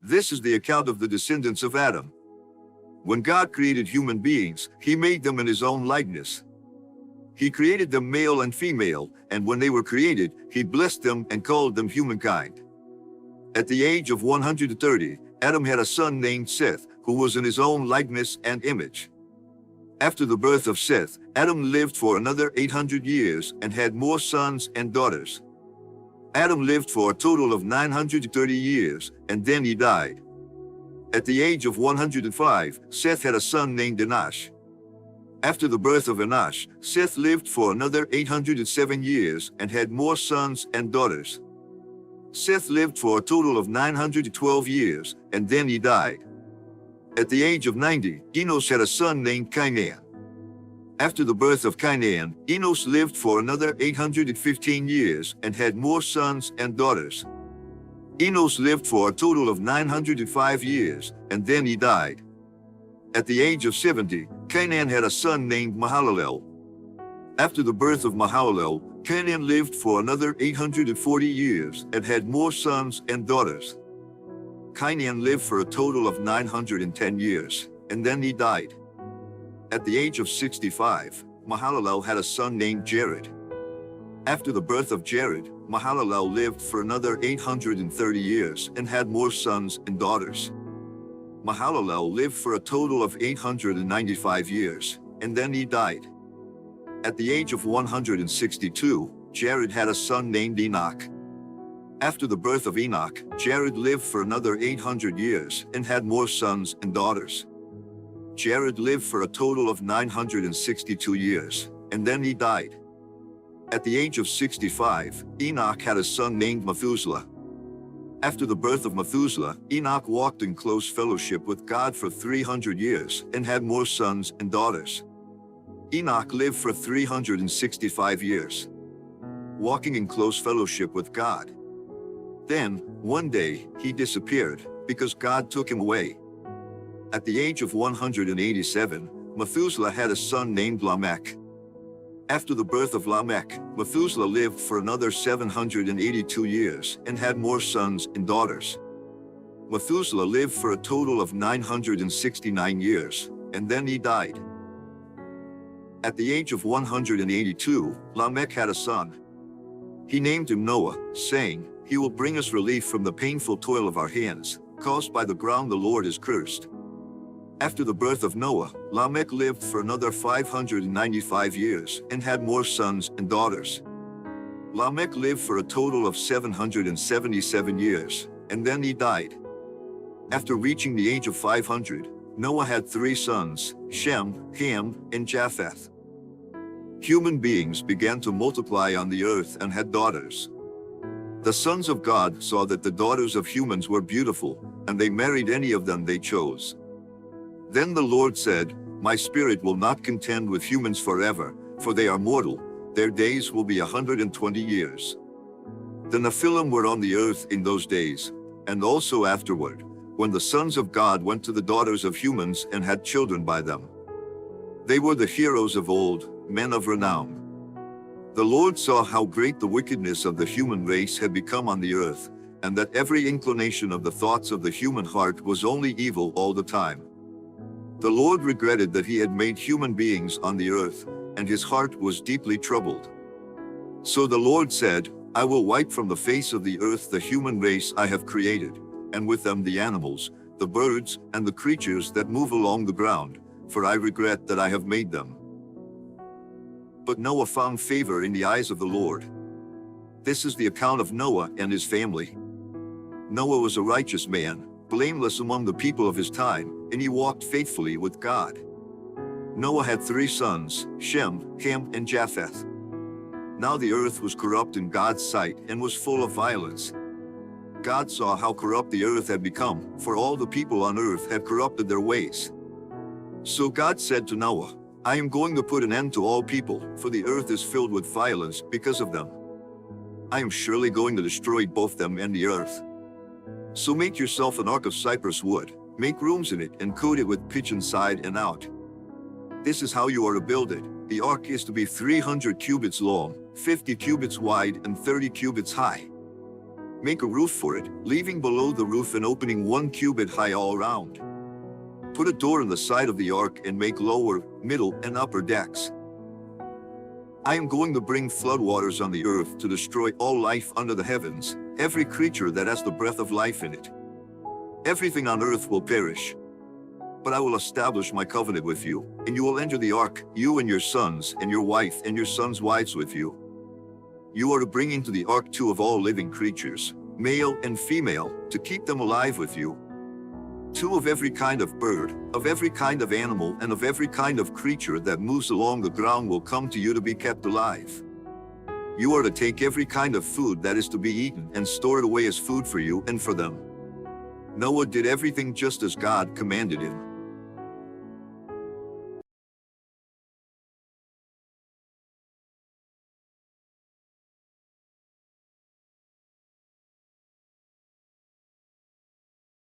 This is the account of the descendants of Adam. When God created human beings, he made them in his own likeness. He created them male and female, and when they were created, he blessed them and called them humankind. At the age of 130, Adam had a son named Seth, who was in his own likeness and image. After the birth of Seth, Adam lived for another 800 years and had more sons and daughters. Adam lived for a total of 930 years, and then he died. At the age of 105, Seth had a son named Enosh. After the birth of Enosh, Seth lived for another 807 years and had more sons and daughters. Seth lived for a total of 912 years, and then he died. At the age of 90, Enos had a son named Cainan. After the birth of Cainan, Enos lived for another 815 years and had more sons and daughters. Enos lived for a total of 905 years, and then he died. At the age of 70, Cainan had a son named Mahalalel. After the birth of Mahalalel, Cainan lived for another 840 years and had more sons and daughters. Cainan lived for a total of 910 years, and then he died. At the age of 65, Mahalalel had a son named Jared. After the birth of Jared, Mahalalel lived for another 830 years and had more sons and daughters. Mahalalel lived for a total of 895 years, and then he died. At the age of 162, Jared had a son named Enoch. After the birth of Enoch, Jared lived for another 800 years and had more sons and daughters. Jared lived for a total of 962 years, and then he died. At the age of 65, Enoch had a son named Methuselah. After the birth of Methuselah, Enoch walked in close fellowship with God for 300 years and had more sons and daughters. Enoch lived for 365 years, walking in close fellowship with God. Then, one day, he disappeared because God took him away. At the age of 187, Methuselah had a son named Lamech. After the birth of Lamech, Methuselah lived for another 782 years and had more sons and daughters. Methuselah lived for a total of 969 years, and then he died. At the age of 182, Lamech had a son. He named him Noah, saying, "He will bring us relief from the painful toil of our hands, caused by the ground the Lord is cursed." After the birth of Noah, Lamech lived for another 595 years and had more sons and daughters. Lamech lived for a total of 777 years, and then he died. After reaching the age of 500, Noah had 3 sons, Shem, Ham, and Japheth. Human beings began to multiply on the earth and had daughters. The sons of God saw that the daughters of humans were beautiful, and they married any of them they chose. Then the Lord said, "My spirit will not contend with humans forever, for they are mortal. Their days will be 120 years. The Nephilim were on the earth in those days, and also afterward, when the sons of God went to the daughters of humans and had children by them. They were the heroes of old, men of renown. The Lord saw how great the wickedness of the human race had become on the earth, and that every inclination of the thoughts of the human heart was only evil all the time. The Lord regretted that he had made human beings on the earth, and his heart was deeply troubled. So the Lord said, I will wipe from the face of the earth the human race I have created, and with them the animals, the birds, and the creatures that move along the ground, for I regret that I have made them. But Noah found favor in the eyes of the Lord. This is the account of Noah and his family. Noah was a righteous man, blameless among the people of his time, and he walked faithfully with God. Noah had 3 sons, Shem, Ham, and Japheth. Now the earth was corrupt in God's sight and was full of violence. God saw how corrupt the earth had become, for all the people on earth had corrupted their ways. So God said to Noah, I am going to put an end to all people, for the earth is filled with violence because of them. I am surely going to destroy both them and the earth. So make yourself an ark of cypress wood, make rooms in it and coat it with pitch inside and out. This is how you are to build it. The ark is to be 300 cubits long, 50 cubits wide, and 30 cubits high. Make a roof for it, leaving below the roof an opening 1 cubit high all around. Put a door on the side of the ark and make lower, middle, and upper decks. I am going to bring floodwaters on the earth to destroy all life under the heavens, every creature that has the breath of life in it. Everything on earth will perish. But I will establish my covenant with you, and you will enter the ark, you and your sons, and your wife and your sons' wives with you. You are to bring into the ark 2 of all living creatures, male and female, to keep them alive with you. 2 of every kind of bird, of every kind of animal, and of every kind of creature that moves along the ground will come to you to be kept alive. You are to take every kind of food that is to be eaten and store it away as food for you and for them. Noah did everything just as God commanded him.